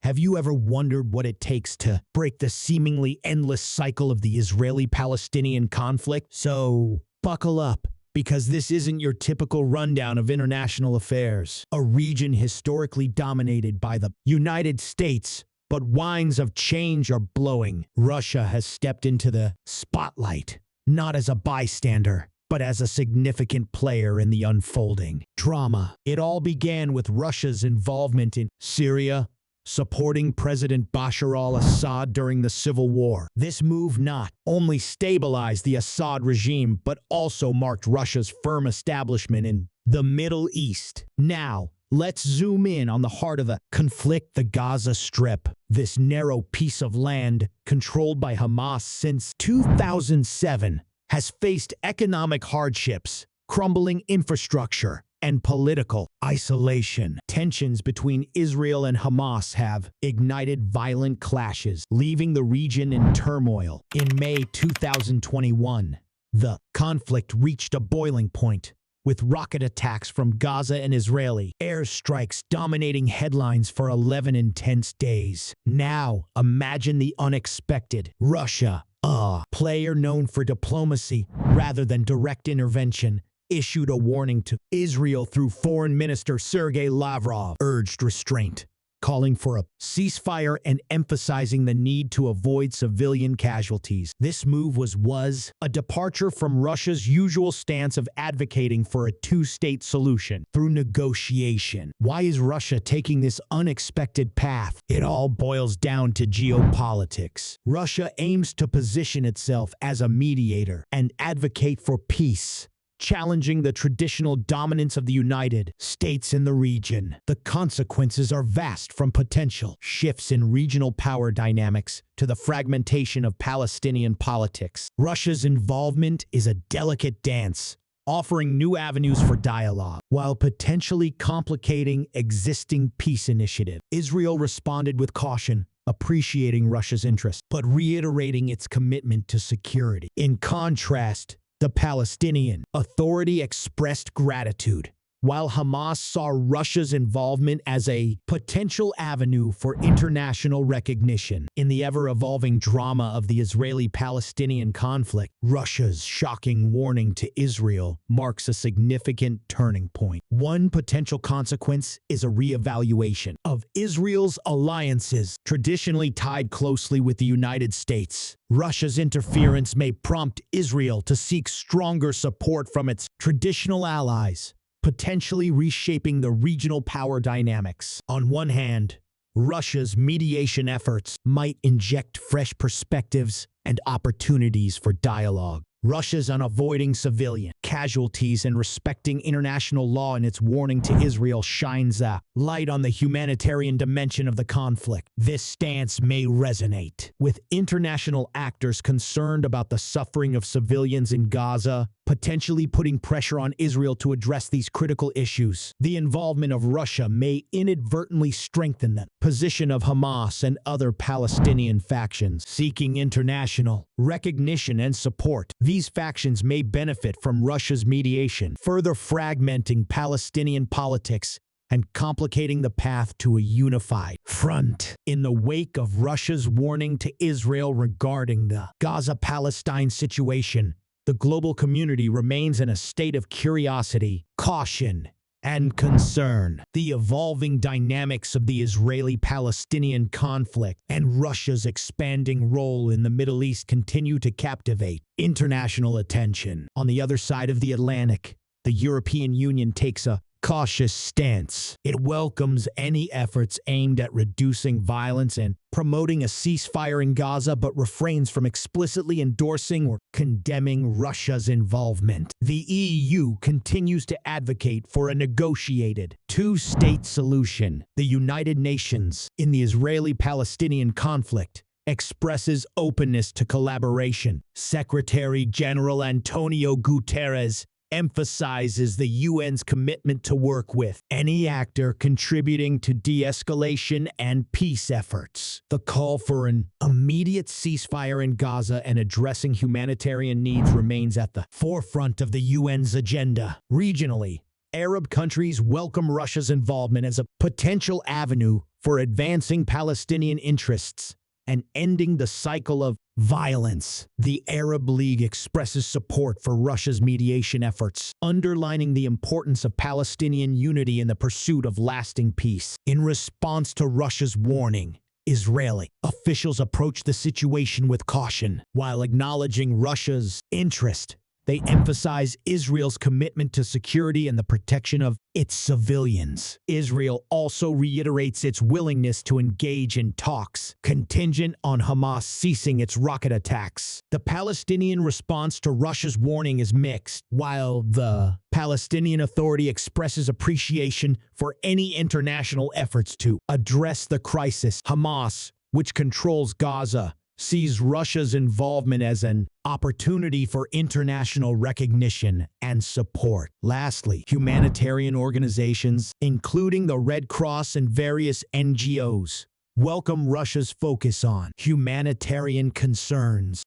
Have you ever wondered what it takes to break the seemingly endless cycle of the Israeli-Palestinian conflict? So, buckle up, because this isn't your typical rundown of international affairs. A region historically dominated by the United States, but winds of change are blowing. Russia has stepped into the spotlight, not as a bystander, but as a significant player in the unfolding drama. It all began with Russia's involvement in Syria, supporting President Bashar al-Assad during the Civil War. This move not only stabilized the Assad regime, but also marked Russia's firm establishment in the Middle East. Now, let's zoom in on the heart of the conflict, the Gaza Strip. This narrow piece of land, controlled by Hamas since 2007, has faced economic hardships, crumbling infrastructure, and political isolation. Tensions between Israel and Hamas have ignited violent clashes, leaving the region in turmoil. In May 2021, the conflict reached a boiling point, with rocket attacks from Gaza and Israeli airstrikes dominating headlines for 11 intense days. Now, imagine the unexpected. Russia, a player known for diplomacy rather than direct intervention, issued a warning to Israel through Foreign Minister Sergei Lavrov, urged restraint, calling for a ceasefire and emphasizing the need to avoid civilian casualties. This move was a departure from Russia's usual stance of advocating for a two-state solution through negotiation. Why is Russia taking this unexpected path? It all boils down to geopolitics. Russia aims to position itself as a mediator and advocate for peace, challenging the traditional dominance of the United States in the region. The consequences are vast, from potential shifts in regional power dynamics to the fragmentation of Palestinian politics. Russia's involvement is a delicate dance, offering new avenues for dialogue, while potentially complicating existing peace initiatives. Israel responded with caution, appreciating Russia's interest, but reiterating its commitment to security. In contrast, the Palestinian Authority expressed gratitude, while Hamas saw Russia's involvement as a potential avenue for international recognition. In the ever-evolving drama of the Israeli-Palestinian conflict, Russia's shocking warning to Israel marks a significant turning point. One potential consequence is a reevaluation of Israel's alliances, traditionally tied closely with the United States. Russia's interference may prompt Israel to seek stronger support from its traditional allies, potentially reshaping the regional power dynamics. On one hand, Russia's mediation efforts might inject fresh perspectives and opportunities for dialogue. Russia's on avoiding civilian casualties and respecting international law in its warning to Israel shines a light on the humanitarian dimension of the conflict. This stance may resonate with international actors concerned about the suffering of civilians in Gaza, potentially putting pressure on Israel to address these critical issues. The involvement of Russia may inadvertently strengthen the position of Hamas and other Palestinian factions seeking international recognition and support. These factions may benefit from Russia's mediation, further fragmenting Palestinian politics and complicating the path to a unified front. In the wake of Russia's warning to Israel regarding the Gaza-Palestine situation, the global community remains in a state of curiosity, caution, and concern. The evolving dynamics of the Israeli-Palestinian conflict and Russia's expanding role in the Middle East continue to captivate international attention. On the other side of the Atlantic, the European Union takes a cautious stance. It welcomes any efforts aimed at reducing violence and promoting a ceasefire in Gaza, but refrains from explicitly endorsing or condemning Russia's involvement. The EU continues to advocate for a negotiated two-state solution. The United Nations, in the Israeli-Palestinian conflict, expresses openness to collaboration. Secretary General Antonio Guterres emphasizes the UN's commitment to work with any actor contributing to de-escalation and peace efforts. The call for an immediate ceasefire in Gaza and addressing humanitarian needs remains at the forefront of the UN's agenda. Regionally, Arab countries welcome Russia's involvement as a potential avenue for advancing Palestinian interests and ending the cycle of violence. The Arab League expresses support for Russia's mediation efforts, underlining the importance of Palestinian unity in the pursuit of lasting peace. In response to Russia's warning, Israeli officials approach the situation with caution. While acknowledging Russia's interest, they emphasize Israel's commitment to security and the protection of its civilians. Israel also reiterates its willingness to engage in talks, contingent on Hamas ceasing its rocket attacks. The Palestinian response to Russia's warning is mixed. While the Palestinian Authority expresses appreciation for any international efforts to address the crisis, Hamas, which controls Gaza, sees Russia's involvement as an opportunity for international recognition and support. Lastly, humanitarian organizations, including the Red Cross and various NGOs, welcome Russia's focus on humanitarian concerns.